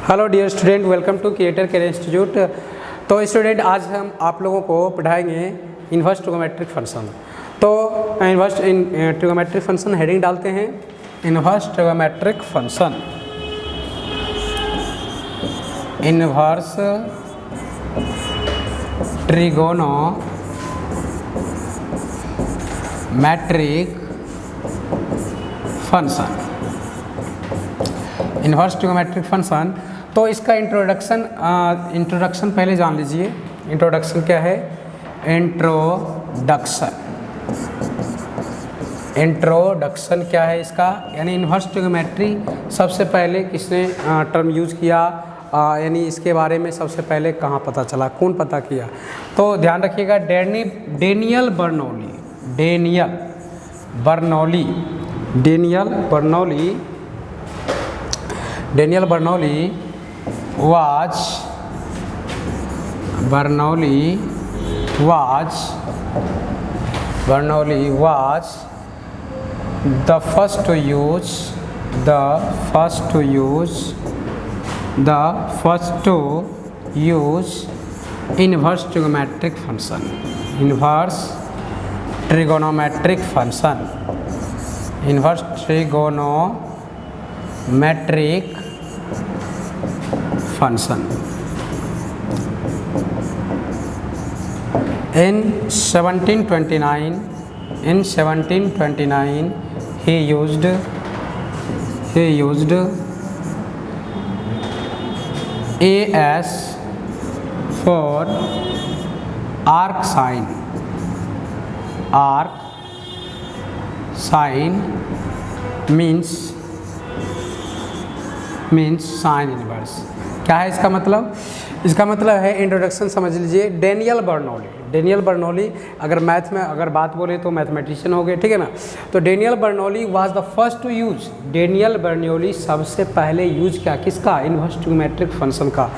Hello dear student, welcome to Creator Career Institute. तो student, आज हम आप लोगों को पढ़ाएंगे इन्वर्स ट्रिगोमेट्रिक फंक्शन। तो इन्वर्स ट्रिगोमेट्रिक फंक्शन हेडिंग डालते हैं, inverse trigonometric function. Inverse trigonometric function, inverse trigonometric function. तो इसका इंट्रोडक्शन पहले जान लीजिए। इंट्रोडक्शन क्या है? इंट्रोडक्शन क्या है इसका? यानी इन्वर्स ट्रिगोमेट्री सबसे पहले किसने टर्म यूज किया, यानी इसके बारे में सबसे पहले कहाँ पता चला, कौन पता किया? तो ध्यान रखिएगा, Daniel Bernoulli was the first to use inverse trigonometric function, inverse trigonometric function In 1729 he used AS for arc sine means sine inverse. क्या है इसका मतलब? इसका मतलब है, इंट्रोडक्शन समझ लीजिए, डेनियल बर्नौली अगर मैथ में अगर बात बोले तो मैथमेटिशियन हो गए, ठीक है ना। तो Daniel Bernoulli was the first to use, Daniel Bernoulli सबसे पहले यूज किया किसका? इन्वर्स ट्रिगोमेट्रिक फंक्शन का।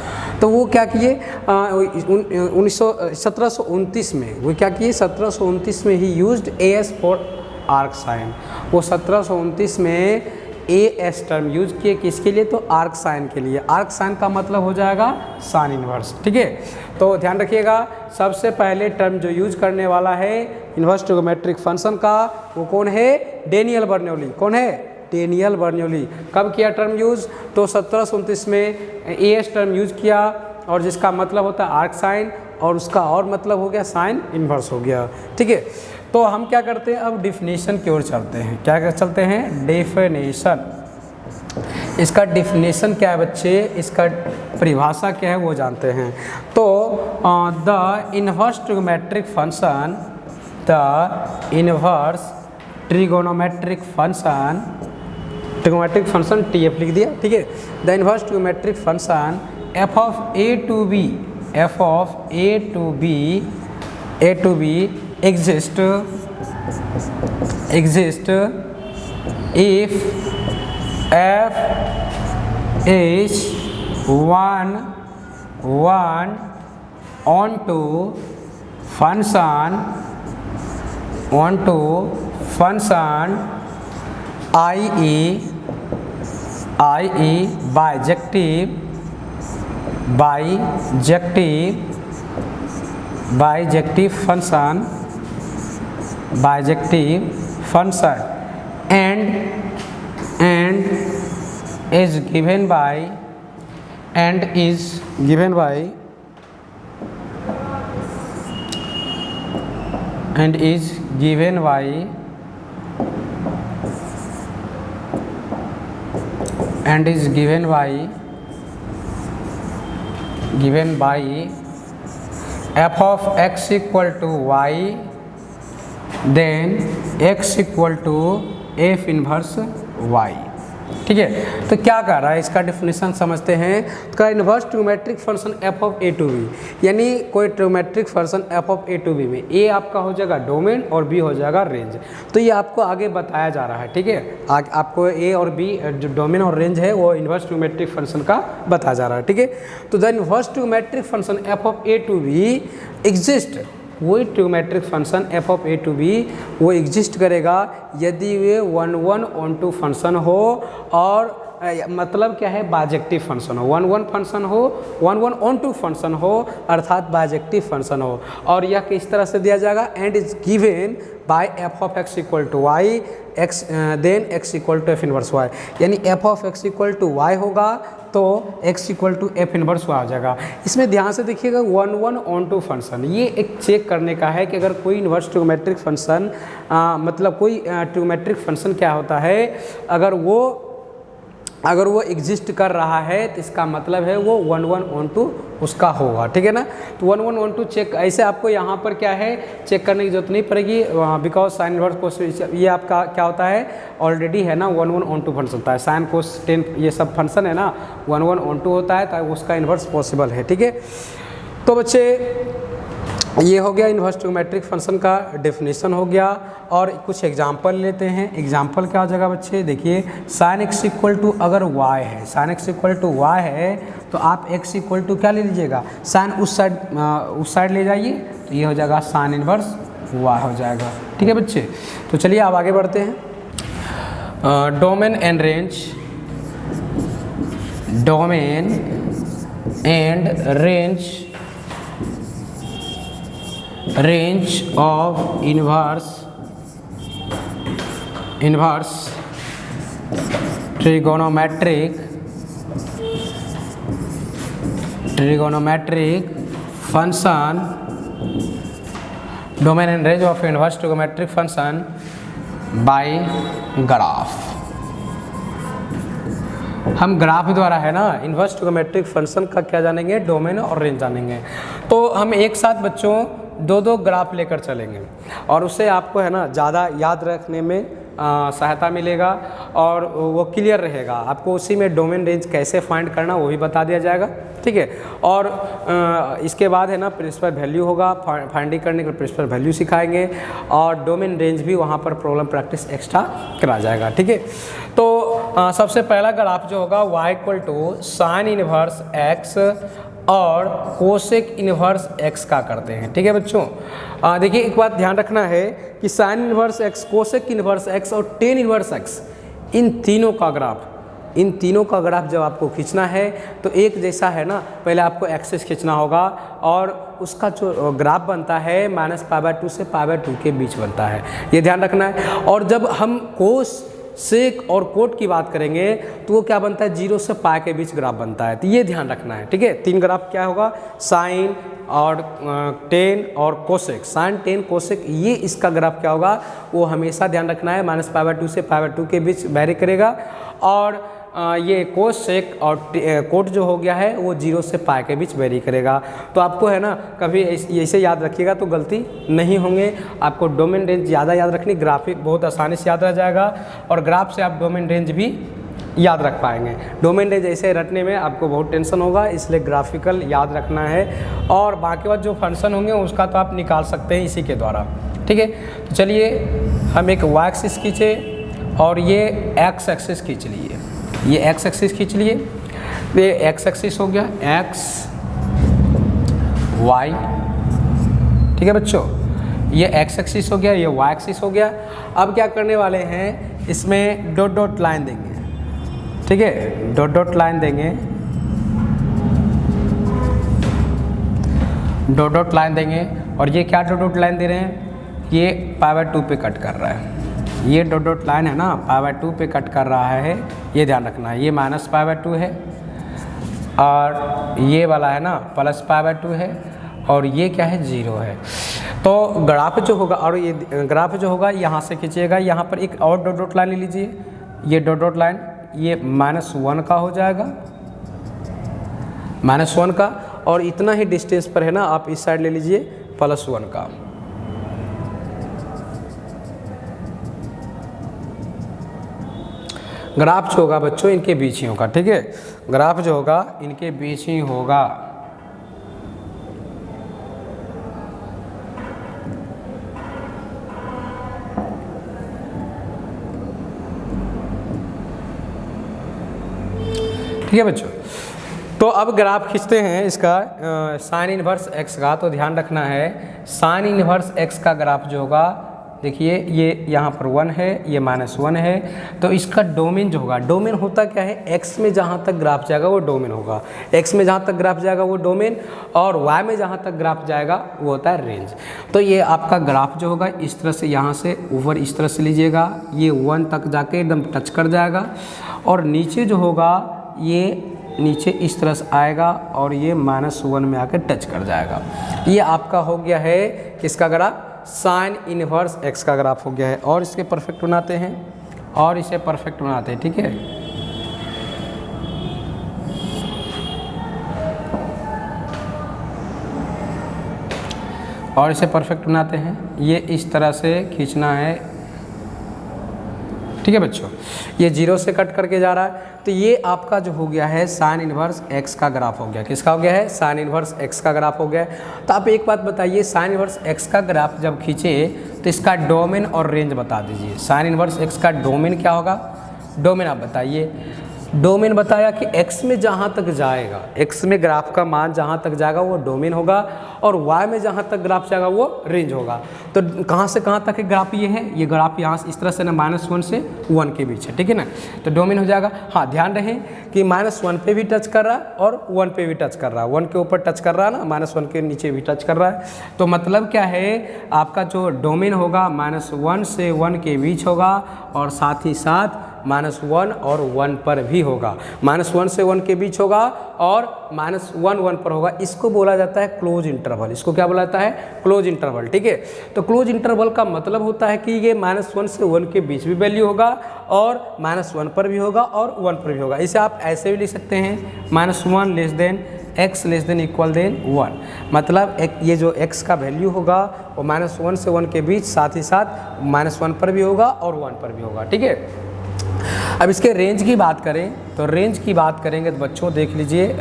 तो वो क्या किए 1729 में, वो क्या किए 1729 में ही used AS for arc sine. वो 1729 में AS टर्म यूज किए किसके लिए? तो आर्क साइन के लिए। आर्क साइन का मतलब हो जाएगा साइन इनवर्स, ठीक है। तो ध्यान रखिएगा, सबसे पहले टर्म जो यूज करने वाला है इन्वर्स ट्रिगोमेट्रिक फंक्शन का, वो कौन है? Daniel Bernoulli. कौन है? Daniel Bernoulli. कब किया टर्म यूज? तो 1729 में AS टर्म यूज किया, और जिसका मतलब होता है आर्क साइन, और उसका और मतलब हो गया साइन इन्वर्स हो गया, ठीक है। तो हम क्या करते हैं, अब डिफिनेशन की ओर चलते हैं। क्या चलते हैं? डेफिनेशन। इसका डिफिनेशन क्या है बच्चे? इसका परिभाषा क्या है वो जानते हैं। तो the inverse trigonometric function, trigonometric function TF लिख दिया, ठीक है। The inverse trigonometric function f of a to b exist if f is 1 onto function i.e. bijective function and is given by f of x equal to y, then x equal to f inverse y, ठीक है। तो क्या कर रहा है, इसका definition समझते हैं। तो inverse trigonometric function f of a to b, यानी कोई trigonometric function f of a to b में a आपका हो जाएगा डोमेन और b हो जाएगा रेंज। तो ये आपको आगे बताया जा रहा है, ठीक है। आपको a और b जो डोमेन और रेंज है वो इन्वर्स ट्रिगोमेट्रिक फंक्शन का बताया जा रहा है, ठीक है। तो the inverse trigonometric function f of a to b exist, वही trigonometric function f of a to b वो एग्जिस्ट करेगा यदि वे 1 1 on 2 फंक्शन हो और मतलब क्या है, बाइजेक्टिव फंक्शन हो, 1 1 फंक्शन हो, 1 1 ऑन टू फंक्शन हो, अर्थात बाइजेक्टिव फंक्शन हो। और यह किस तरह से दिया जाएगा, and is given by F of X equal to Y X then X equal to F inverse Y, यानी F of X equal to Y होगा तो x equal to F inverse आ जाएगा। इसमें ध्यान से देखिएगा 1 1 ऑन टू फंक्शन, ये एक चेक करने का है कि अगर कोई इन्वर्स ट्रिगोमेट्रिक फंक्शन मतलब कोई ट्रिगोमेट्रिक फंक्शन क्या होता है, अगर वो एग्जिस्ट कर रहा है तो इसका मतलब है वो 1 1 ऑन टू उसका होगा, ठीक है ना। तो 1 1 ऑन टू चेक, ऐसे आपको यहाँ पर क्या है चेक करने की जरूरत नहीं पड़ेगी, बिकॉज साइन इनवर्स कोस ये आपका क्या होता है ऑलरेडी है ना 1 1 ऑन टू फंक्शन होता है, साइन कोस टेन ये सब फंक्शन है ना 1 1 ऑन टू होता है, तो उसका इन्वर्स पॉसिबल है, ठीक है। तो बच्चे ये हो गया इन्वर्स ट्रिगोमेट्रिक फंक्शन का डेफिनेशन हो गया। और कुछ एग्जांपल लेते हैं। एग्जांपल क्या हो जाएगा बच्चे, देखिए साइन एक्स इक्वल टू अगर y है, sine x equal to y है तो आप x इक्वल टू क्या ले लीजिएगा, साइन उस साइड ले जाइए, तो ये हो जाएगा साइन इन्वर्स y हो जाएगा, ठीक है बच्चे। तो चलिए अब आगे बढ़ते हैं। Domain and range, domain and range of inverse trigonometric function, domain and range of inverse trigonometric function by graph. हम ग्राफ द्वारा है ना इन्वर्स ट्रिगोनोमेट्रिक फंक्शन का क्या जानेंगे, डोमेन और रेंज जानेंगे। तो हम एक साथ बच्चों दो ग्राफ लेकर चलेंगे और उससे आपको है ना ज़्यादा याद रखने में सहायता मिलेगा और वो क्लियर रहेगा। आपको उसी में डोमेन रेंज कैसे फाइंड करना वो भी बता दिया जाएगा, ठीक है। और इसके बाद है ना प्रिंसिपल वैल्यू होगा, फाइंडिंग करने के प्रिंसिपल वैल्यू सिखाएंगे और डोमेन रेंज भी वहाँ पर प्रॉब्लम प्रैक्टिस एक्स्ट्रा करा जाएगा, ठीक है। तो सबसे पहला ग्राफ जो होगा y equal to sine inverse x और कोसेक इन्वर्स x का करते हैं, ठीक है बच्चों। देखिए एक बात ध्यान रखना है कि sign inverse x, cosec inverse x और टेन इन्वर्स x, इन तीनों का ग्राफ जब आपको खींचना है तो एक जैसा है ना, पहले आपको एक्सिस खींचना होगा और उसका जो ग्राफ बनता है -π/2 से π/2 के बीच बनता है, ये ध्यान रखना है। और जब हम कोस सेक और कोट की बात करेंगे तो वो क्या बनता है, 0 से π के बीच ग्राफ बनता है, तो ये ध्यान रखना है, ठीक है। तीन ग्राफ क्या होगा, साइन और टेन और कोसेक, साइन टेन कोसेक, ये इसका ग्राफ क्या होगा वो हमेशा ध्यान रखना है -π/2 से π/2 के बीच वेरी करेगा। और ये कोसेक और कोट जो हो गया है वो 0 से π के बीच वेरी करेगा। तो आपको है ना कभी ऐसे याद रखिएगा तो गलती नहीं होंगे। आपको डोमेन रेंज ज़्यादा याद रखनी, ग्राफिक बहुत आसानी से याद रह जाएगा और ग्राफ से आप डोमेन रेंज भी याद रख पाएंगे। डोमेन रेंज ऐसे रटने में आपको बहुत टेंशन होगा, इसलिए ग्राफिकल याद रखना है और बाकी बात जो फंक्शन होंगे उसका तो आप निकाल सकते हैं इसी के द्वारा, ठीक है। तो चलिए हम एक y एक्सिस खींचे और ये x एक्सिस खींच लिए, ये x एक्सिस खींच लिए, ये x एक्सिस हो गया x y, ठीक है बच्चों। ये x एक्सिस हो गया, ये y एक्सिस हो गया। अब क्या करने वाले हैं, इसमें डॉट डॉट लाइन देंगे, ठीक है, डॉट डॉट लाइन देंगे, डॉट डॉट लाइन देंगे। और ये क्या डॉट डॉट लाइन दे रहे हैं, ये π/2 पे कट कर रहा है, ये डॉट डॉट लाइन है ना π/2 पे कट कर रहा है, ये ध्यान रखना है। ये -π/2 है और ये वाला है ना +π/2 है और ये क्या है 0 है। तो ग्राफ जो होगा, और ये ग्राफ जो होगा यहाँ से खींचिएगा, यहाँ पर एक और डॉट डॉट लाइन ले लीजिए, ये डॉट डॉट लाइन ये -1 का हो जाएगा, -1 का, और इतना ही डिस्टेंस पर है ना आप इस साइड ले लीजिए +1 का। ग्राफ जो होगा बच्चों इनके बीच ही होगा, ठीक है, ग्राफ जो होगा इनके बीच ही होगा। ठीक है बच्चों। तो अब ग्राफ खींचते हैं इसका साइन इनवर्स x का। तो ध्यान रखना है साइन इनवर्स x का ग्राफ जो होगा देखिए ये यहाँ पर 1 है, ये -1 है, तो इसका डोमेन जो होगा, डोमेन होता क्या है, x में जहाँ तक ग्राफ जाएगा वो डोमेन होगा, x में जहाँ तक ग्राफ जाएगा वो डोमेन, और y में जहाँ तक ग्राफ जाएगा वो होता है रेंज। तो ये आपका ग्राफ जो होगा इस तरह से, यहाँ से ऊपर इस तरह से लीजिएगा, ये 1 तक जाके एकदम टच कर जाएगा, और नीचे जो होगा ये नीचे इस तरह से आएगा और ये -1 में आकर टच कर जाएगा। ये आपका हो गया है किसका ग्राफ, साइन इनवर्स x का ग्राफ हो गया है। और इसके परफेक्ट बनाते हैं, और इसे परफेक्ट बनाते हैं, ठीक है। और इसे परफेक्ट बनाते हैं, ये इस तरह से खींचना है, ठीक है बच्चों। ये 0 से कट करके जा रहा है, तो ये आपका जो हो गया है साइन इनवर्स x का ग्राफ हो गया। किसका हो गया है, साइन इनवर्स x का ग्राफ हो गया है। तो आप एक बात बताइए, साइन इनवर्स x का ग्राफ जब खींचे तो इसका डोमेन और रेंज बता दीजिए। साइन इनवर्स x का डोमेन क्या होगा, डोमेन आप बताइए। डोमेन बताया कि x में जहाँ तक जाएगा, x में ग्राफ का मान जहाँ तक जाएगा वो डोमेन होगा, और y में जहाँ तक ग्राफ जाएगा वो रेंज होगा। तो कहाँ से कहाँ तक ग्राफ ये है, ये ग्राफ यहाँ से इस तरह से ना -1 से 1 के बीच है, ठीक है ना, तो डोमेन हो जाएगा। हाँ ध्यान रहे कि -1 पे भी टच कर रहा है और 1 पे भी टच कर रहा है, 1 के ऊपर टच कर रहा है ना, -1 के नीचे भी टच कर रहा है। तो मतलब क्या है, आपका जो डोमेन होगा -1 से 1 के बीच होगा, और साथ ही साथ -1 और 1 पर भी होगा। -1 से 1 के बीच होगा और -1 1 पर होगा। इसको बोला जाता है क्लोज इंटरवल। इसको क्या बोला जाता है, क्लोज इंटरवल, ठीक है। तो क्लोज इंटरवल का मतलब होता है कि ये -1 से 1 के बीच भी वैल्यू होगा, और -1 पर भी होगा और 1 पर भी होगा। इसे आप ऐसे भी लिख सकते हैं, -1 less than x less than equal than 1। मतलब ये जो x का वैल्यू होगा वो -1 से 1 के बीच, साथ ही साथ -1 पर भी होगा और 1 पर भी होगा, ठीक है। अब इसके रेंज की बात करें, तो रेंज की बात करेंगे तो बच्चों देख लीजिए,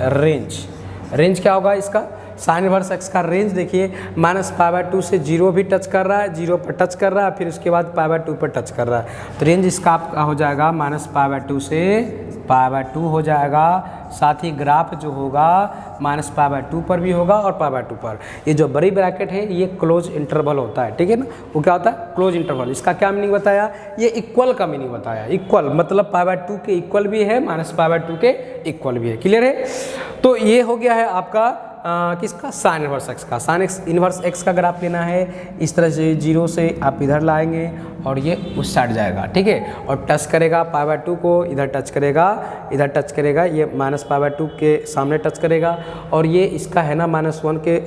रेंज क्या होगा इसका, साइन इनवर्स x का रेंज देखिए, -π/2 से 0 भी टच कर रहा है, 0 पर टच कर रहा है, फिर उसके बाद π/2 पर टच कर रहा है। तो रेंज इसका आपका हो जाएगा -π/2 से π/2 हो जाएगा। साथ ही ग्राफ जो होगा -π/2 पर भी होगा और π/2 पर। ये जो बड़ी ब्रैकेट है ये क्लोज इंटरवल होता है, ठीक है ना, वो क्या होता है, क्लोज इंटरवल। इसका क्या मीनिंग बताया, ये इक्वल का मीनिंग बताया। इक्वल मतलब π/2 के इक्वल भी है, -π/2 के इक्वल भी है। क्लियर है। तो ये हो गया है आपका किसका, साइन इनवर्स x का। साइन इनवर्स x का ग्राफ लेना है, इस तरह से 0 से आप इधर लाएंगे और ये उस साइड जाएगा, ठीक है, और टच करेगा π/2 को, इधर टच करेगा, इधर टच करेगा, ये -π/2 के सामने टच करेगा, और ये इसका है ना -1 के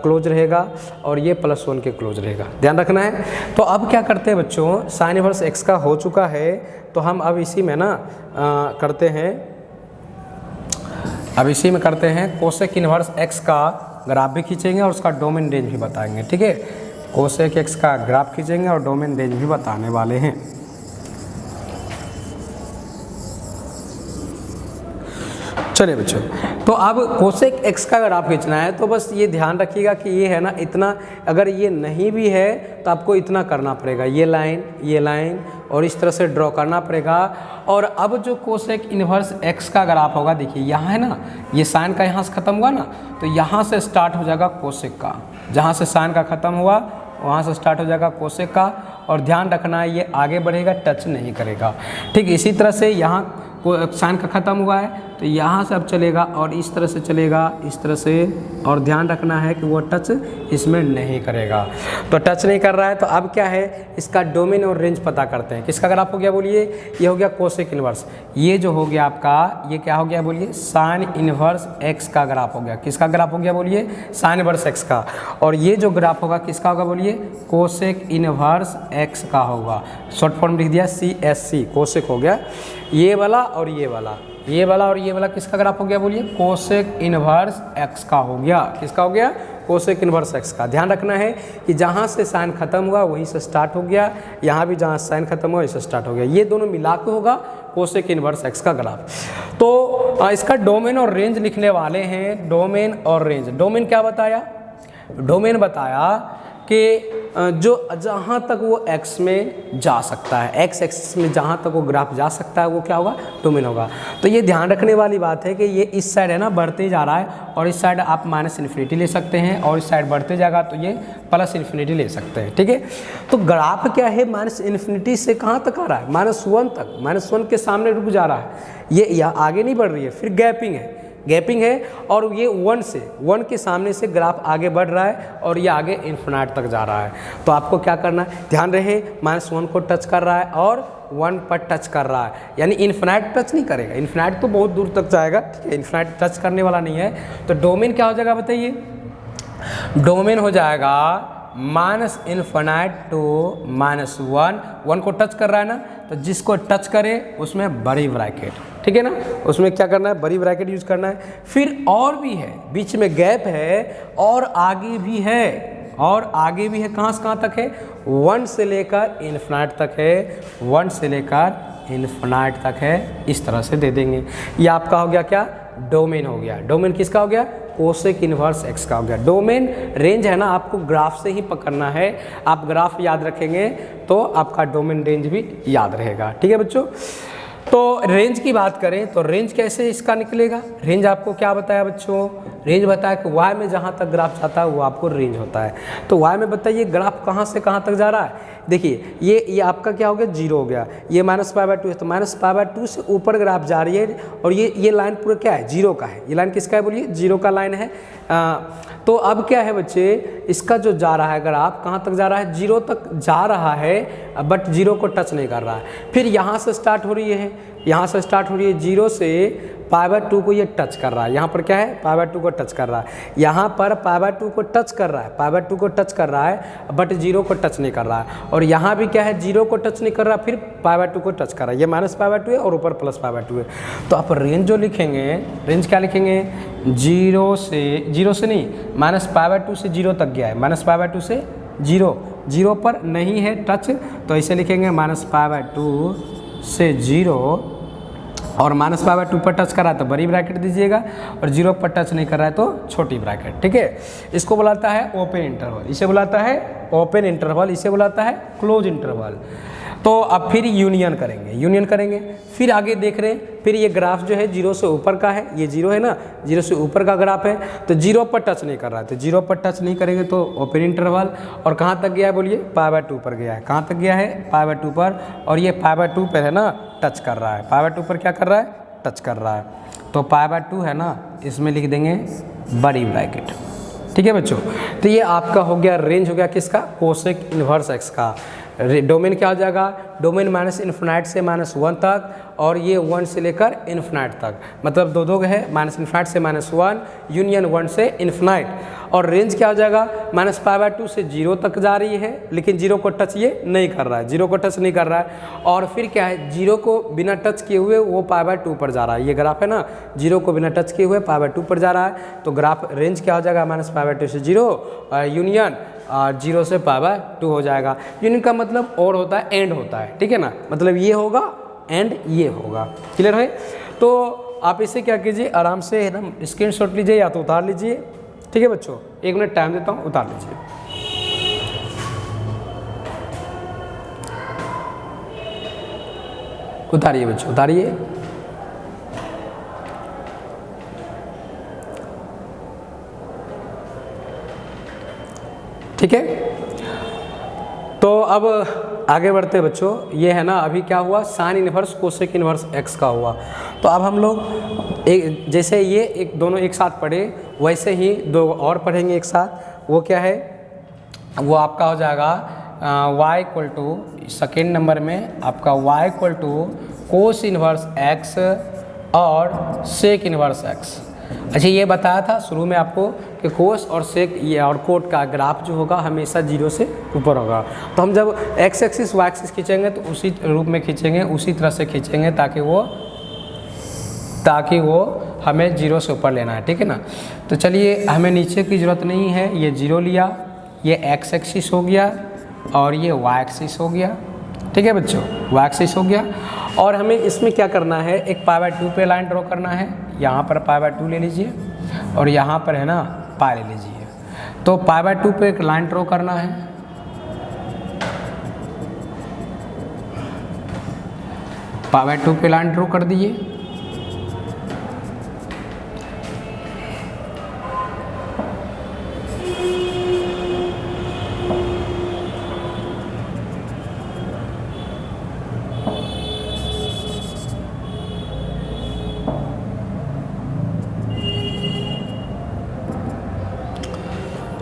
क्लोज रहेगा, और ये +1 के क्लोज रहेगा, ध्यान रखना है। तो अब क्या करते हैं बच्चों, साइन इनवर्स x का हो चुका है, तो हम अब इसी में ना करते हैं, अब इसी में करते हैं कोसेक इनवर्स x का ग्राफ भी खींचेंगे और उसका डोमेन रेंज भी बताएंगे, ठीक है। कोसेक x का ग्राफ खींचेंगे और डोमेन रेंज भी बताने वाले हैं। चलिए बच्चों, तो अब कोसेक x का ग्राफ खींचना है, तो बस ये ध्यान रखिएगा कि ये है ना इतना, अगर ये नहीं भी है तो आपको इतना करना पड़ेगा, ये लाइन और इस तरह से ड्रॉ करना पड़ेगा। और अब जो कोसेक इनवर्स x का ग्राफ होगा, देखिए यहाँ है ना, ये साइन का यहाँ से ख़त्म हुआ ना, तो यहाँ से स्टार्ट हो जाएगा कोसेक का, जहाँ से साइन का ख़त्म हुआ वहाँ से स्टार्ट हो जाएगा कोसेक का। और ध्यान रखना है ये आगे बढ़ेगा, टच नहीं करेगा, ठीक। इसी तरह से यहाँ को साइन का ख़त्म हुआ है तो यहाँ से अब चलेगा और इस तरह से चलेगा, इस तरह से, और ध्यान रखना है कि वो टच इसमें नहीं करेगा। तो टच नहीं कर रहा है, तो अब क्या है, इसका डोमेन और रेंज पता करते हैं। किसका ग्राफ हो गया बोलिए, ये हो गया कोसेक इनवर्स। ये जो हो गया आपका, ये क्या हो गया बोलिए, साइन इनवर्स x का ग्राफ हो गया। किसका ग्राफ हो गया बोलिए, साइन इनवर्स x का। और ये जो ग्राफ होगा किसका होगा बोलिए, कोसेक इनवर्स x का होगा। शॉर्ट फॉर्म लिख दिया CSC, कोसेक हो गया। ये वाला और ये वाला, ये वाला और ये वाला किसका ग्राफ हो गया बोलिए, कोसेक इनवर्स x का हो गया। किसका हो गया, कोसेक इनवर्स x का। ध्यान रखना है कि जहाँ से साइन खत्म हुआ वहीं से स्टार्ट हो गया, यहाँ भी जहाँ साइन खत्म हुआ वहीं से स्टार्ट हो गया। ये दोनों मिला के होगा कोसेक इनवर्स x का ग्राफ। तो इसका डोमेन और रेंज लिखने वाले हैं। डोमेन और रेंज, डोमेन क्या बताया, डोमेन बताया कि जो जहाँ तक वो x में जा सकता है, x एक्सिस में जहाँ तक वो ग्राफ जा सकता है वो क्या होगा, डोमेन होगा। तो ये ध्यान रखने वाली बात है कि ये इस साइड है ना बढ़ते जा रहा है और इस साइड आप माइनस इन्फिनिटी ले सकते हैं और इस साइड बढ़ते जाएगा तो ये प्लस इन्फिनिटी ले सकते हैं, ठीक है। तो ग्राफ क्या है, माइनस इन्फिनिटी से कहाँ तक आ रहा है, -1 तक, -1 के सामने रुक जा रहा है, ये यहाँ आगे नहीं बढ़ रही है। फिर गैपिंग है, गैपिंग है और ये 1 के सामने से ग्राफ आगे बढ़ रहा है और ये आगे इन्फिनाइट तक जा रहा है। तो आपको क्या करना है, ध्यान रहे -1 को टच कर रहा है और 1 पर टच कर रहा है, यानी इन्फिनाइट टच नहीं करेगा, इन्फिनाइट तो बहुत दूर तक जाएगा, ठीक है, इन्फिनाइट टच करने वाला नहीं है। तो डोमेन क्या हो जाएगा बताइए, डोमेन हो जाएगा -इन्फिनाइट टू -1 को टच कर रहा है ना, तो जिसको टच करे उसमें बड़ी ब्रैकेट, ठीक है ना, उसमें क्या करना है, बड़ी ब्रैकेट यूज करना है। फिर और भी है, बीच में गैप है और आगे भी है, और आगे भी है, कहाँ से कहाँ तक है, 1 से लेकर इन्फिनाइट तक है, 1 से लेकर इन्फिनाइट तक है, इस तरह से दे देंगे। ये आपका हो गया क्या, डोमेन हो गया। डोमेन किसका हो गया, कोसेक इन्वर्स x का हो गया। डोमेन रेंज है ना, आपको ग्राफ से ही पकड़ना है, आप ग्राफ याद रखेंगे तो आपका डोमेन रेंज भी याद रहेगा, ठीक है बच्चों। तो रेंज की बात करें तो रेंज कैसे इसका निकलेगा, रेंज आपको क्या बताया बच्चों, रेंज बताया कि y में जहाँ तक ग्राफ जाता है वो आपको रेंज होता है। तो y में बताइए ग्राफ कहाँ से कहाँ तक जा रहा है, देखिए ये आपका क्या हो गया, 0 हो गया, ये -π/2 है, तो -π/2 से ऊपर ग्राफ जा रही है और ये लाइन पूरा क्या है, 0 का है, ये लाइन किसका है बोलिए, 0 का लाइन है। तो अब क्या है बच्चे, इसका जो जा रहा है ग्राफ कहाँ तक जा रहा है, 0 तक जा रहा है, बट 0 को टच नहीं कर रहा है। फिर यहाँ से स्टार्ट हो रही है, यहाँ से स्टार्ट हो रही है 0 से π/2 को ये टच कर रहा है, यहाँ पर क्या है, π/2 को टच कर रहा है, यहाँ पर π/2 को टच कर रहा है, π/2 को टच कर रहा है, बट 0 को टच नहीं कर रहा है। और यहाँ भी क्या है, 0 को टच नहीं कर रहा, फिर π/2 को टच कर रहा है, ये -π/2 है और ऊपर +π/2 है। तो आप रेंज जो लिखेंगे, रेंज क्या लिखेंगे, 0 से नहीं, -π/2 से 0 तक गया है, -π/2 से 0 पर नहीं है टच, तो ऐसे लिखेंगे -π/2 से 0 और -π/2 पर टच कर रहा है तो बड़ी ब्रैकेट दीजिएगा और 0 पर टच नहीं कर रहा है तो छोटी ब्रैकेट, ठीक है। इसको बुलाता है ओपन इंटरवल, इसे बुलाता है ओपन इंटरवल, इसे बुलाता है क्लोज इंटरवल। तो अब फिर यूनियन करेंगे, फिर आगे देख रहे हैं, फिर ये ग्राफ जो है 0 से ऊपर का है, ये 0 है ना, 0 से ऊपर का ग्राफ है, तो 0 पर टच नहीं कर रहा है, तो 0 पर टच नहीं करेंगे तो ओपन इंटरवल। और कहाँ तक गया है बोलिए, π/2 पर गया है, कहाँ तक गया है, π/2 पर, और ये π/2 पर है ना टच कर रहा है, π/2 पर क्या कर रहा है, टच कर रहा है, तो π/2 है ना, इसमें लिख देंगे बड़ी ब्रैकेट, ठीक है बच्चों। तो ये आपका हो गया रेंज, हो गया किसका, कोसेक इन्वर्स x का। डोमेन क्या हो जाएगा, डोमेन -इन्फिनाइट से -1 तक और ये 1 से लेकर इन्फिनाइट तक, मतलब दो है, -इन्फिनाइट से -1 यूनियन 1 से इन्फिनाइट। और रेंज क्या हो जाएगा, -π/2 से 0 तक जा रही है, लेकिन 0 को टच ये नहीं कर रहा है, 0 को टच नहीं कर रहा है। और फिर क्या है, 0 को बिना टच किए हुए वो π/2 पर जा रहा है, ये ग्राफ है ना, 0 को बिना टच किए हुए π/2 पर जा रहा है। तो ग्राफ रेंज क्या हो जाएगा, -π/2 से 0 यूनियन 0 से π/2 हो जाएगा। यूनियन का मतलब और होता है, एंड होता है, ठीक है ना, मतलब ये होगा एंड ये होगा, क्लियर है। तो आप इसे क्या कीजिए, आराम से है ना स्क्रीनशॉट लीजिए या तो उतार लीजिए, ठीक है बच्चों, 1 मिनट टाइम देता हूँ, उतार लीजिए। उतारिए बच्चों, उतारिए। ठीक है, तो अब आगे बढ़ते हैं बच्चों। ये है ना, अभी क्या हुआ, sign inverse cosec inverse x का हुआ। तो अब हम लोग एक, जैसे ये एक दोनों एक साथ पढ़े वैसे ही 2 और पढ़ेंगे एक साथ। वो क्या है, वो आपका हो जाएगा y equal to, second number में आपका y equal to cos inverse x और सेक इन्वर्स x। अच्छा, ये बताया था शुरू में आपको कि कोस और सेक ये और कोट का ग्राफ जो होगा हमेशा 0 से ऊपर होगा। तो हम जब x एक्सिस y एक्सिस खींचेंगे तो उसी रूप में खींचेंगे, उसी तरह से खींचेंगे ताकि वो हमें 0 से ऊपर लेना है, ठीक है ना। तो चलिए, हमें नीचे की ज़रूरत नहीं है, ये 0 लिया, ये x एक्सिस हो गया और ये y एक्सिस हो गया, ठीक है बच्चों, y एक्सिस हो गया। और हमें इसमें क्या करना है, एक π/2 पे लाइन ड्रॉ करना है, यहाँ पर π/2 ले लीजिए और यहाँ पर है ना पाई ले लीजिए। तो π/2 पे एक लाइन ड्रॉ करना है, π/2 पे लाइन ड्रॉ कर दिए।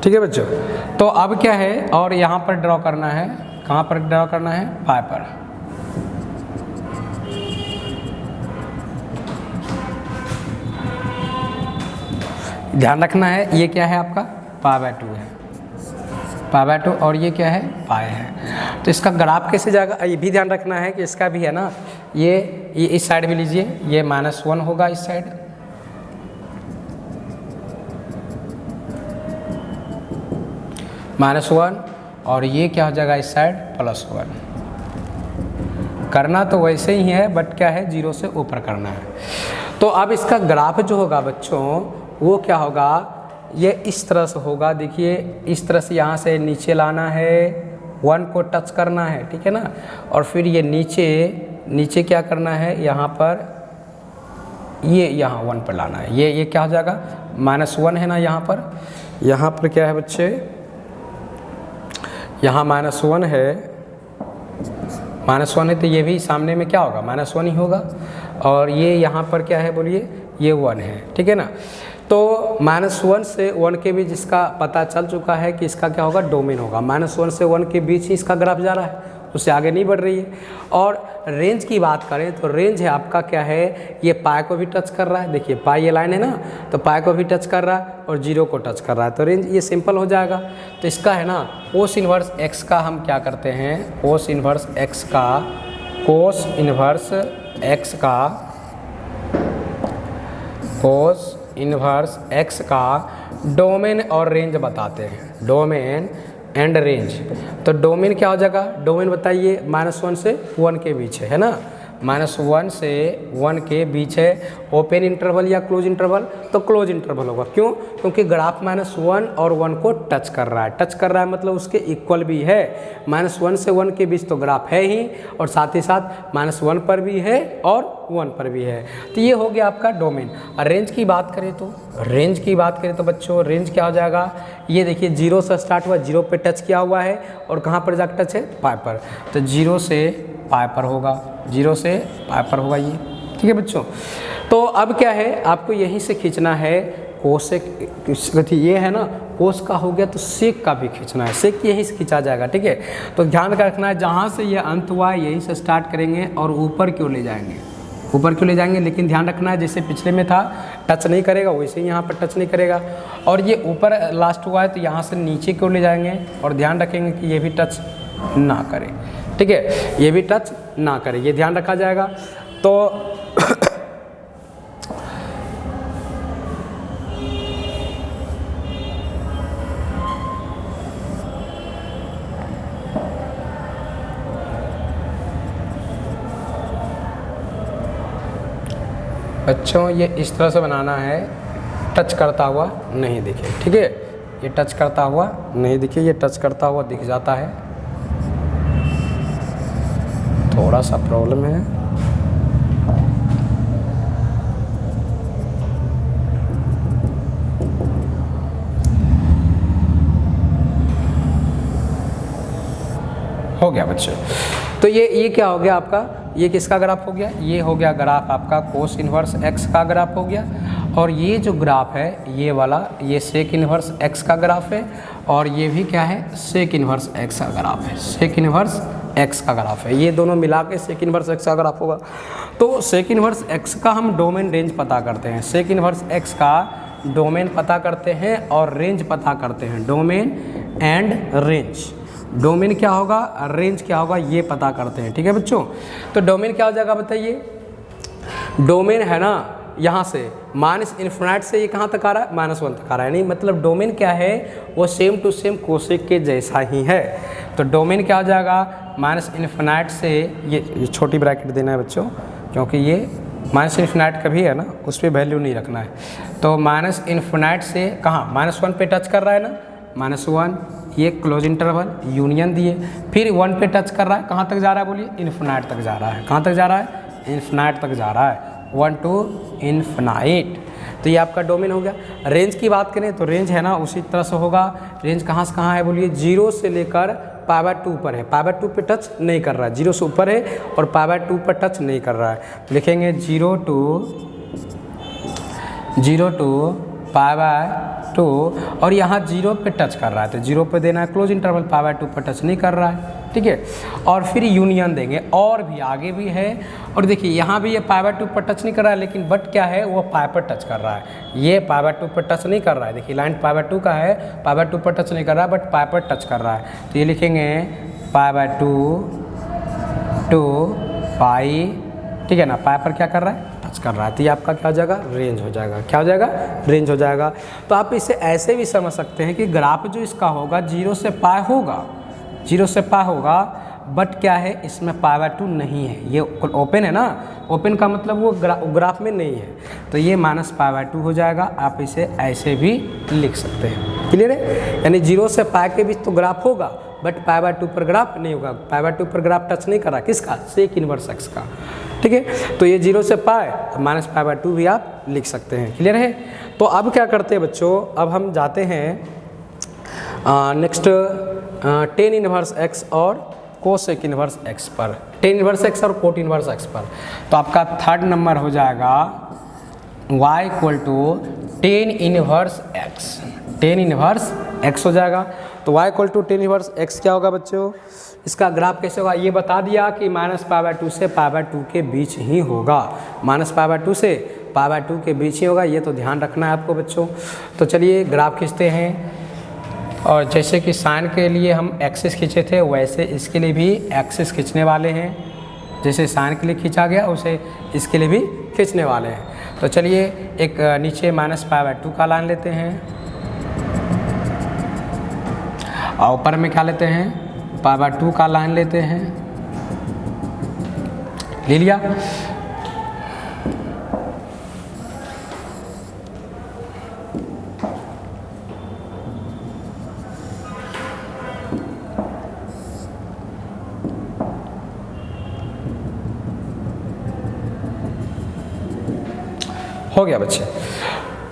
ठीक है बच्चों, तो अब क्या है और यहाँ पर ड्रॉ करना है, कहाँ पर ड्रॉ करना है, पाई पर। ध्यान रखना है ये क्या है आपका π/2 है, π/2 और ये क्या है पाई है। तो इसका ग्राफ कैसे जाएगा ये भी ध्यान रखना है कि इसका भी है ना, ये इस साइड भी लीजिए, ये -1 होगा इस साइड, -1 और ये क्या हो जाएगा इस साइड +1। करना तो वैसे ही है बट क्या है 0 से ऊपर करना है। तो अब इसका ग्राफ जो होगा बच्चों वो क्या होगा, ये इस तरह से होगा। देखिए इस तरह से यहाँ से नीचे लाना है, 1 को टच करना है, ठीक है ना, और फिर ये नीचे क्या करना है, यहाँ पर ये यहाँ 1 पर लाना है। ये क्या हो जाएगा -1 है ना, यहाँ पर क्या है बच्चे, यहाँ -1 है, -1 है तो ये भी सामने में क्या होगा -1 ही होगा, और ये यहाँ पर क्या है बोलिए, ये 1 है, ठीक है ना। तो -1 से 1 के बीच इसका पता चल चुका है कि इसका क्या होगा डोमेन होगा। -1 से 1 के बीच ही इसका ग्राफ जा रहा है, उससे आगे नहीं बढ़ रही है। और रेंज की बात करें तो रेंज है आपका क्या है, ये पाई को भी टच कर रहा है, देखिए पाई ये लाइन है ना, तो पाई को भी टच कर रहा है और 0 को टच कर रहा है, तो रेंज ये सिंपल हो जाएगा। तो इसका है ना कोस इन्वर्स x का हम क्या करते हैं, कोस इन्वर्स x का डोमेन और रेंज बताते हैं, डोमेन एंड रेंज। तो डोमेन क्या हो जाएगा, डोमेन बताइए, -1 से 1 के बीच है ना, -1 से 1 के बीच है, ओपन इंटरवल या क्लोज इंटरवल, तो क्लोज इंटरवल होगा। क्यों, क्योंकि ग्राफ -1 और 1 को टच कर रहा है, मतलब उसके इक्वल भी है। -1 से 1 के बीच तो ग्राफ है ही, और साथ ही साथ -1 पर भी है और 1 पर भी है। तो ये हो गया आपका डोमेन। और रेंज की बात करें तो बच्चों रेंज क्या हो जाएगा, ये देखिए 0 से स्टार्ट हुआ, 0 पे टच किया हुआ है, और कहाँ पर जाकर टच है, पाई पर, तो 0 से पाई पर होगा, 0 से पाई पर होगा ये, ठीक है बच्चों। तो अब क्या है, आपको यहीं से खींचना है कोसेक, ये है ना कोस का हो गया, तो सेक का भी खींचना है, सेक यहीं से खींचा जाएगा, ठीक है। तो ध्यान रखना है जहाँ से ये अंत हुआ है यहीं से स्टार्ट करेंगे और ऊपर क्यों ले जाएंगे, लेकिन ध्यान रखना है जैसे पिछले में था टच नहीं करेगा, वैसे ही यहाँ पर टच नहीं करेगा। और ये ऊपर लास्ट हुआ है तो यहाँ से नीचे क्यों ले जाएंगे, और ध्यान रखेंगे कि ये भी टच ना करे, ठीक है, ये भी टच ना करे, ये ध्यान रखा जाएगा। तो बच्चों ये इस तरह से बनाना है, टच करता हुआ नहीं दिखे, ठीक है, ये टच करता हुआ नहीं दिखे, ये टच करता हुआ दिख जाता है, थोड़ा सा प्रॉब्लम है। हो गया बच्चों। तो ये क्या हो गया आपका, ये किसका ग्राफ हो गया, ये हो गया ग्राफ आपका कोस इन्वर्स x का ग्राफ हो गया। और ये जो ग्राफ है ये वाला, ये सेक इन्वर्स x का ग्राफ है, और ये भी क्या है सेक इन्वर्स x का ग्राफ है, सेक इन्वर्स x का ग्राफ है, ये दोनों मिला के सेक इन्वर्स x का ग्राफ होगा। तो सेक इन्वर्स x का हम डोमेन रेंज पता करते हैं, सेक इन्वर्स x का डोमेन पता करते हैं और रेंज पता करते हैं, डोमेन एंड रेंज। डोमेन क्या होगा, रेंज क्या होगा, ये पता करते हैं, ठीक है बच्चों। तो डोमेन क्या हो जाएगा बताइए, डोमेन है ना यहाँ से -∞ से ये कहाँ तक आ रहा है, -1 तक आ रहा है, नहीं मतलब डोमेन क्या है वो सेम टू सेम कोसेक के जैसा ही है। तो डोमेन क्या हो जाएगा, -∞ से ये छोटी ब्रैकेट देना है बच्चों, क्योंकि ये -∞ का भी है ना, उस पर वैल्यू नहीं रखना है। तो -∞ से कहाँ -1 पे टच कर रहा है ना, -1, ये क्लोज इंटरवल यूनियन दिए, फिर 1 पे टच कर रहा है, कहाँ तक जा रहा है बोलिए, इन्फिनाइट तक जा रहा है। कहाँ तक जा रहा है, इन्फिनाइट तक जा रहा है, 1 to इन्फिनाइट। तो ये आपका डोमेन हो गया। रेंज की बात करें तो रेंज है ना उसी तरह से होगा। रेंज कहाँ से कहाँ है बोलिए, 0 से लेकर π/2 पर है, π/2 पे टच नहीं कर रहा है, 0 से ऊपर है और π/2 पर टच नहीं कर रहा है। तो लिखेंगे 0 to π/2 और यहाँ 0 पे टच कर रहा है तो 0 पे देना है क्लोज इंटरवल, π/2 पर टच नहीं कर रहा है, ठीक है। और फिर यूनियन देंगे, और भी आगे भी है। और देखिए यहाँ भी ये π/2 पर टच नहीं कर रहा है, लेकिन बट क्या है, वो π पर टच कर रहा है, ये π/2 पर टच नहीं कर रहा है। देखिए लाइन π/2 का है, π/2 पर टच नहीं कर रहा है, बट π पर टच कर रहा है। तो ये लिखेंगे π/2 to π, ठीक है ना, π पर क्या कर रहा है, टच कर रहा है। तो ये आपका क्या हो जाएगा, रेंज हो जाएगा। क्या हो जाएगा, रेंज हो जाएगा। तो आप इसे ऐसे भी समझ सकते हैं कि ग्राफ जो इसका होगा 0 से π होगा, 0 से π होगा, बट क्या है, इसमें π/2 नहीं है, ये ओपन है ना, ओपन का मतलब वो ग्राफ में नहीं है, तो ये -π/2 हो जाएगा। आप इसे ऐसे भी लिख सकते हैं, क्लियर है। यानी 0 से π के बीच तो ग्राफ होगा, बट π/2 पर ग्राफ नहीं होगा, π/2 पर ग्राफ टच नहीं कर रहा, किसका, सेक इनवर्स एक्स का, ठीक है। तो ये 0 से π -π/2 भी आप लिख सकते हैं, क्लियर है। तो अब क्या करते हैं बच्चों, अब हम जाते हैं नेक्स्ट टेन इनवर्स एक्स और कोसेक इनवर्स एक्स पर, टेन इनवर्स एक्स और कोट इनवर्स एक्स पर। तो आपका थर्ड नंबर हो जाएगा y = tan inverse x, tan inverse x हो जाएगा। तो y = टेन इनवर्स एक्स क्या होगा बच्चों, इसका ग्राफ कैसे होगा, ये बता दिया कि -π/2 से π/2 के बीच ही होगा, -π/2 से π/2 के बीच ही होगा, ये तो ध्यान रखना है आपको बच्चों। तो चलिए ग्राफ खींचते हैं, और जैसे कि साइन के लिए हम एक्सिस खींचे थे, वैसे इसके लिए भी एक्सिस खींचने वाले हैं। जैसे साइन के लिए खींचा गया वैसे इसके लिए भी खींचने वाले हैं। तो चलिए एक नीचे -π/2 का लाइन लेते हैं, और ऊपर में क्या लेते हैं, π/2 का लाइन लेते हैं, ले लिया। हो गया बच्चे।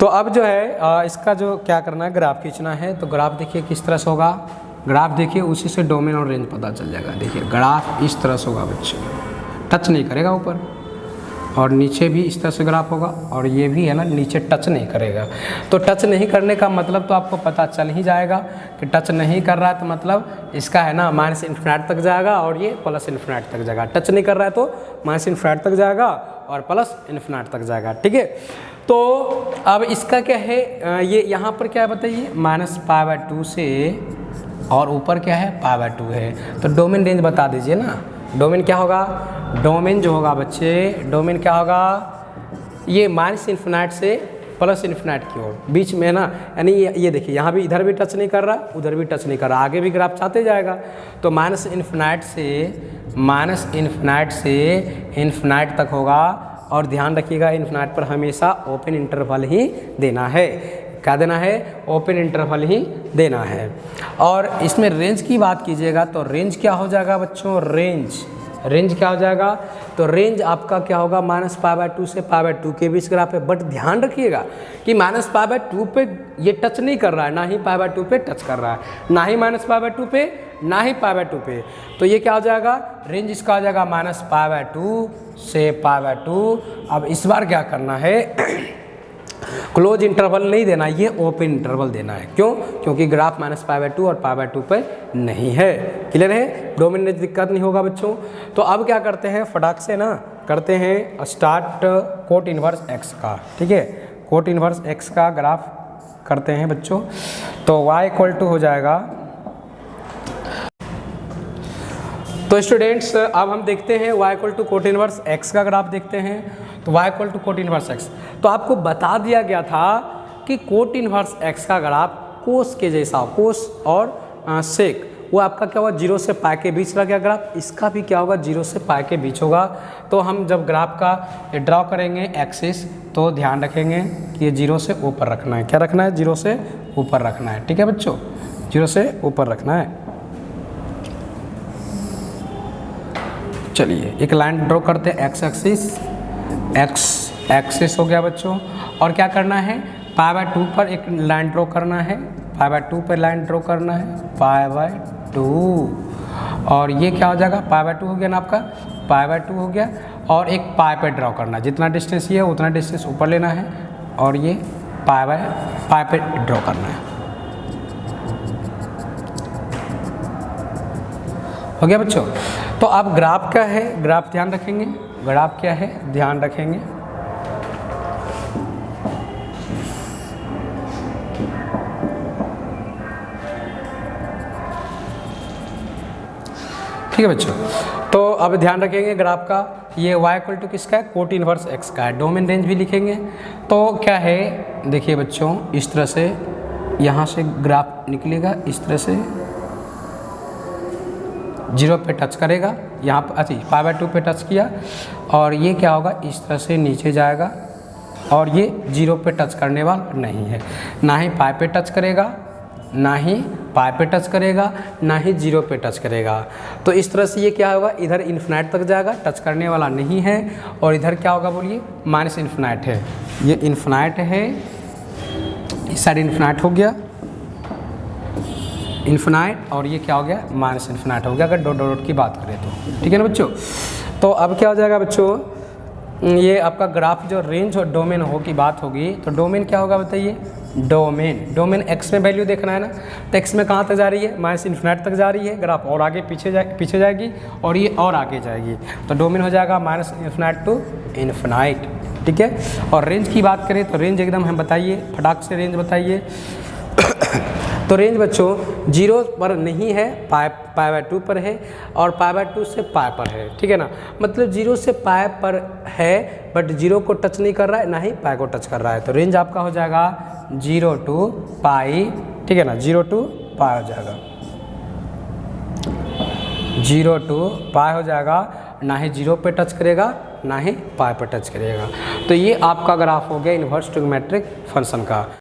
तो अब जो है इसका जो क्या करना है, ग्राफ खींचना है। तो ग्राफ देखिए किस तरह से होगा, ग्राफ देखिए उसी से डोमेन और रेंज पता चल जाएगा। देखिए ग्राफ इस तरह से होगा बच्चे, टच नहीं करेगा ऊपर, और नीचे भी इस तरह से ग्राफ होगा, और ये भी है ना नीचे टच नहीं करेगा। तो टच नहीं करने का मतलब तो आपको पता चल ही जाएगा कि टच नहीं कर रहा है, तो मतलब इसका है ना -∞ तक जाएगा और ये +∞ तक जाएगा। टच नहीं कर रहा है तो -∞ तक जाएगा और +∞ तक जाएगा, ठीक है। तो अब इसका क्या है, ये यहाँ पर क्या है बताइए, -π/2 से, और ऊपर क्या है, π/2 है। तो डोमेन रेंज बता दीजिए ना, डोमेन क्या होगा, डोमेन जो होगा बच्चे, डोमेन क्या होगा, ये -∞ से +∞ की ओर, बीच में है ना। यानी ये देखिए यहाँ भी, इधर भी टच नहीं कर रहा, उधर भी टच नहीं कर रहा, आगे भी ग्राफ चाहते जाएगा। तो -∞ से इन्फिनाइट तक होगा। और ध्यान रखिएगा इन्फिनाइट पर हमेशा ओपन इंटरवल ही देना है। क्या देना है, ओपन इंटरवल ही देना है। और इसमें रेंज की बात कीजिएगा तो रेंज क्या हो जाएगा बच्चों, रेंज क्या हो जाएगा, तो रेंज आपका क्या होगा, -π/2 से π/2 के बीच ग्राफ है। बट ध्यान रखिएगा कि -π/2 पे ये टच नहीं कर रहा है, ना ही π/2 पे टच कर रहा है, ना ही -π/2 पे, ना ही π/2 पे। तो ये क्या हो जाएगा, रेंज इसका हो जाएगा -π/2 से π/2। अब इस बार क्या करना है, क्लोज इंटरवल नहीं देना, ये ओपन इंटरवल देना है। क्यों, क्योंकि ग्राफ -π/2 और π/2 पे नहीं है। क्लियर है, डोमेन में दिक्कत नहीं होगा बच्चों। तो अब क्या करते हैं, फटाक से ना करते हैं स्टार्ट कोट इनवर्स एक्स का, ठीक है। कोट इनवर्स एक्स का ग्राफ करते हैं बच्चों। तो y = हो जाएगा, तो स्टूडेंट्स अब हम देखते हैं y = कोट इनवर्स x का ग्राफ देखते हैं। तो y = कोट इनवर्स x, तो आपको बता दिया गया था कि कोट इनवर्स x का ग्राफ कोस के जैसा, कोस और सेक, वो आपका क्या होगा, 0 से पाई के बीच रह गया ग्राफ। इसका भी क्या होगा, 0 से पाई के बीच होगा। तो हम जब ग्राफ का ड्रॉ करेंगे एक्सिस, तो ध्यान रखेंगे कि ये 0 से ऊपर रखना है। क्या रखना है, 0 से ऊपर रखना है। ठीक है बच्चों, 0 से ऊपर रखना है। चलिए एक लाइन ड्रॉ करते हैं, एक्स एक्सिस हो गया बच्चों। और क्या करना है, π/2 पर एक लाइन ड्रॉ करना है, π/2 पर लाइन ड्रॉ करना है, π/2। और ये क्या हो जाएगा, π/2 हो गया ना आपका, π/2 हो गया। और एक पाई पे ड्रॉ करना है, जितना डिस्टेंस ये है उतना डिस्टेंस ऊपर लेना है, और ये पाई पे ड्रॉ करना है। हो गया बच्चों। तो अब ग्राफ क्या है, ग्राफ ध्यान रखेंगे, ग्राफ क्या है ध्यान रखेंगे। ठीक है बच्चों, तो अब ध्यान रखेंगे ग्राफ का, ये y इक्वल टू किसका है, कोट इनवर्स x का है। डोमेन रेंज भी लिखेंगे। तो क्या है, देखिए बच्चों, इस तरह से यहाँ से ग्राफ निकलेगा, इस तरह से 0 पे टच करेगा, यहाँ पर π/2 पे टच किया, और ये क्या होगा, इस तरह से नीचे जाएगा, और ये 0 पे टच करने वाला नहीं है, ना ही पाई पे टच करेगा, ना ही पाई पे टच करेगा, ना ही 0 पे टच करेगा। तो इस तरह से ये क्या होगा, इधर इन्फिनाइट तक जाएगा, टच करने वाला नहीं है। और इधर क्या होगा बोलिए, माइनस इन्फिनाइट है, ये इन्फिनाइट है, इस साइड इन्फिनाइट हो गया, इन्फिनाइट, और ये क्या हो गया, माइनस इन्फिनाइट हो गया, अगर डॉट डॉट की बात करें तो। ठीक है ना बच्चों। तो अब क्या हो जाएगा बच्चों, ये आपका ग्राफ जो रेंज और डोमेन हो की बात होगी, तो डोमेन क्या होगा बताइए, डोमेन एक्स में वैल्यू देखना है ना, तो एक्स में कहाँ तक जा रही है, माइनस इन्फिनाइट तक जा रही है ग्राफ, और आगे पीछे जाएगी, और ये और आगे जाएगी। तो डोमेन हो जाएगा माइनस इन्फिनाइट टू इन्फिनाइट। ठीक है। और रेंज की बात करें तो रेंज एकदम हम बताइए, फटाक से रेंज बताइए। तो रेंज बच्चों 0 पर नहीं है, π/2 पर है, और π/2 से पाई पर है। ठीक है ना, मतलब 0 से पाई पर है, बट 0 को टच नहीं कर रहा है, ना ही पाई को टच कर रहा है। तो रेंज आपका हो जाएगा 0 to पाई। ठीक है ना, 0 to पाई हो जाएगा, 0 to पाई हो जाएगा, ना ही 0 पे टच करेगा, ना ही पाई पे टच करेगा। तो ये आपका ग्राफ हो गया इन्वर्स ट्रिग्नोमेट्रिक फंक्शन का।